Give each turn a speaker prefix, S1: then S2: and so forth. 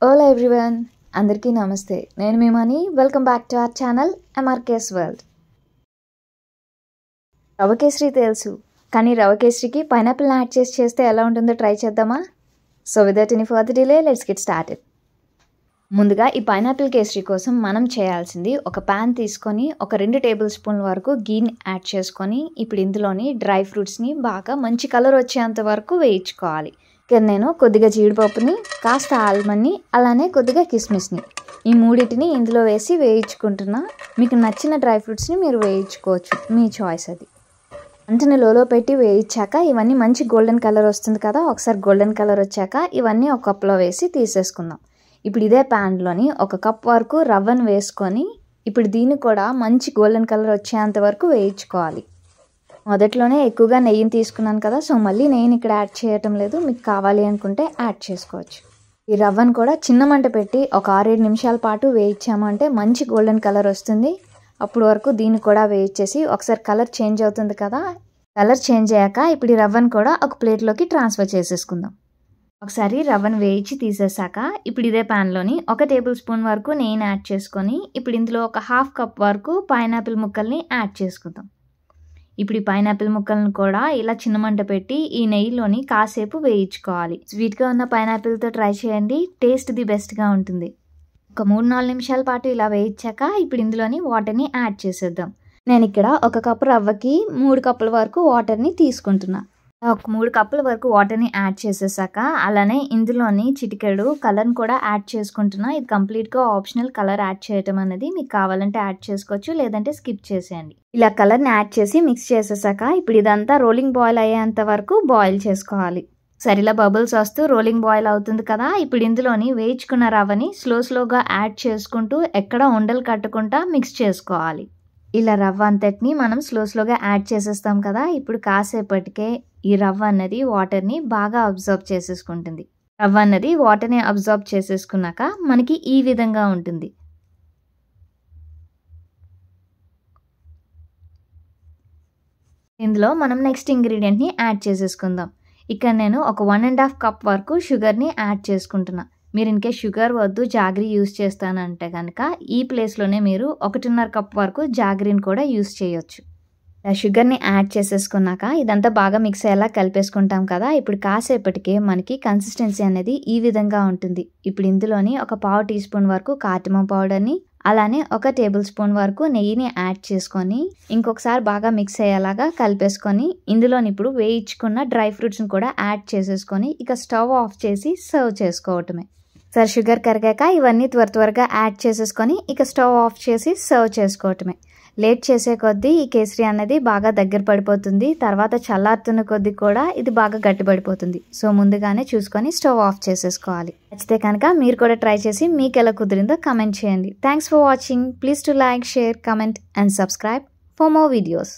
S1: Hello everyone, అందరికీ నమస్తే. నేను మీ Mani. Welcome back to our channel MRK's world. Rava kesari తెలుసు, కానీ రవ కేసరికి పైనాపిల్ని యాడ్ చేస్తే ఎలా ఉంటుందో ట్రై చేద్దామా? So without any further delay let's get started. ముందుగా ఈ పైనాపిల్ కేసరి కోసం మనం చేయాల్సింది, ఒక ప్యాన్ తీసుకొని ఒక 2 టేబుల్ స్పూన్ల వరకు గీని యాడ్ చేసుకొని ఇప్పుడు ఇందులోని డ్రై ఫ్రూట్స్ని బాగా మంచి కలర్ వచ్చేంత వరకు వేయించుకోవాలి. ఇక్కడ నేను కొద్దిగా జీడిపప్పుని, కాస్త ఆల్మండ్ని, అలానే కొద్దిగా కిస్మిస్ని, ఈ మూడింటిని ఇందులో వేసి వేయించుకుంటున్నా. మీకు నచ్చిన డ్రై ఫ్రూట్స్ని మీరు వేయించుకోవచ్చు, మీ చాయిస్ అది. అంతని లోలో పెట్టి వేయించాక ఇవన్నీ మంచి గోల్డెన్ కలర్ వస్తుంది కదా, ఒకసారి గోల్డెన్ కలర్ వచ్చాక ఇవన్నీ ఒక కప్లో వేసి తీసేసుకుందాం. ఇప్పుడు ఇదే ప్యాన్లోని 1 కప్ వరకు రవ్వను వేసుకొని ఇప్పుడు దీన్ని కూడా మంచి గోల్డెన్ కలర్ వచ్చేంత వరకు వేయించుకోవాలి. మొదట్లోనే ఎక్కువగా నెయ్యిని తీసుకున్నాను కదా, సో మళ్ళీ నెయ్యిని ఇక్కడ యాడ్ చేయటం లేదు. మీకు కావాలి అనుకుంటే యాడ్ చేసుకోవచ్చు. ఈ రవ్వను కూడా చిన్న మంట పెట్టి ఒక 6-7 నిమిషాల పాటు వేయించామంటే మంచి గోల్డెన్ కలర్ వస్తుంది. అప్పుడు వరకు దీన్ని కూడా వేయించేసి ఒకసారి కలర్ చేంజ్ అవుతుంది కదా, కలర్ చేంజ్ అయ్యాక ఇప్పుడు ఈ రవ్వను కూడా ఒక ప్లేట్లోకి ట్రాన్స్ఫర్ చేసేసుకుందాం. ఒకసారి రవ్వను వేయించి తీసేసాక ఇప్పుడు ఇదే ప్యాన్లోని 1 టేబుల్ స్పూన్ వరకు నెయ్యిని యాడ్ చేసుకొని ఇప్పుడు ఇందులో ఒక 1/2 కప్ వరకు పైనాపిల్ ముక్కల్ని యాడ్ చేసుకుందాం. ఇప్పుడు ఈ పైనాపిల్ ముక్కలను కూడా ఇలా చిన్న మంట పెట్టి ఈ నెయ్యిలోని కాసేపు వేయించుకోవాలి. స్వీట్గా ఉన్న పైనాపిల్తో ట్రై చేయండి, టేస్ట్ ది బెస్ట్గా ఉంటుంది. ఒక 3-4 నిమిషాల పాటు ఇలా వేయించాక ఇప్పుడు ఇందులోని వాటర్ని యాడ్ చేసేద్దాం. నేను ఇక్కడ 1 కప్పు రవ్వకి 3 కప్పుల వరకు వాటర్ని తీసుకుంటున్నా. ఒక 3 కప్పుల వరకు వాటర్ని యాడ్ చేసేసాక అలానే ఇందులోని చిటికెడు కలర్ని కూడా యాడ్ చేసుకుంటున్నా. ఇది కంప్లీట్గా ఆప్షనల్. కలర్ యాడ్ చేయటం అనేది మీకు కావాలంటే యాడ్ చేసుకోవచ్చు, లేదంటే స్కిప్ చేసేయండి. ఇలా కలర్ని యాడ్ చేసి మిక్స్ చేసేసాక ఇప్పుడు ఇదంతా రోలింగ్ బాయిల్ అయ్యేంత వరకు బాయిల్ చేసుకోవాలి. సరిలా బబుల్స్ వస్తూ రోలింగ్ బాయిల్ అవుతుంది కదా, ఇప్పుడు ఇందులోని వేయించుకున్న రవ్వని స్లోగా యాడ్ చేసుకుంటూ ఎక్కడ ఉండలు కట్టకుండా మిక్స్ చేసుకోవాలి. ఇలా రవ్వ అంతటిని మనం స్లోగా యాడ్ చేసేస్తాం కదా, ఇప్పుడు కాసేపటికే ఈ రవ్వ అన్నది వాటర్ని బాగా అబ్జర్వ్ చేసేసుకుంటుంది. రవ్వ అన్నది వాటర్ని అబ్జర్వ్ చేసేసుకున్నాక మనకి ఈ విధంగా ఉంటుంది. ఇందులో మనం నెక్స్ట్ ఇంగ్రీడియంట్ని యాడ్ చేసేసుకుందాం. ఇక్కడ నేను ఒక 1.5 కప్ వరకు షుగర్ని యాడ్ చేసుకుంటున్నా. మీరు ఇన్కేస్ షుగర్ వద్దు జాగరీ యూస్ చేస్తానంటే కనుక ఈ ప్లేస్లోనే మీరు 1.5 కప్ వరకు జాగరీని కూడా యూస్ చేయొచ్చు. షుగర్ని యాడ్ చేసేసుకున్నాక ఇదంతా బాగా మిక్స్ అయ్యేలా కలిపేసుకుంటాం కదా, ఇప్పుడు కాసేపటికే మనకి కన్సిస్టెన్సీ అనేది ఈ విధంగా ఉంటుంది. ఇప్పుడు ఇందులోని ఒక 1/2 టీ స్పూన్ వరకు కార్డమమ్ పౌడర్ని, అలానే 1 టేబుల్ స్పూన్ వరకు నెయ్యిని యాడ్ చేసుకొని ఇంకొకసారి బాగా మిక్స్ అయ్యేలాగా కలిపేసుకొని ఇందులోని ఇప్పుడు వేయించుకున్న డ్రై ఫ్రూట్స్ని కూడా యాడ్ చేసేసుకొని ఇక స్టవ్ ఆఫ్ చేసి సర్వ్ చేసుకోవటమే. సరే, షుగర్ కరిగాక ఇవన్నీ త్వరగా యాడ్ చేసేసుకొని ఇక స్టవ్ ఆఫ్ చేసి సర్వ్ చేసుకోవటమే. లేట్ చేసే కొద్దీ ఈ కేసరి అనేది బాగా దగ్గర పడిపోతుంది, తర్వాత చల్లారుతున్న కొద్దీ కూడా ఇది బాగా గట్టిపడిపోతుంది. సో ముందుగానే చూసుకొని స్టవ్ ఆఫ్ చేసేసుకోవాలి. నచ్చితే కనుక మీరు కూడా ట్రై చేసి మీకు ఎలా కుదిరిందో కమెంట్ చేయండి. Thanks for watching. Please to like, share, comment and subscribe for more videos.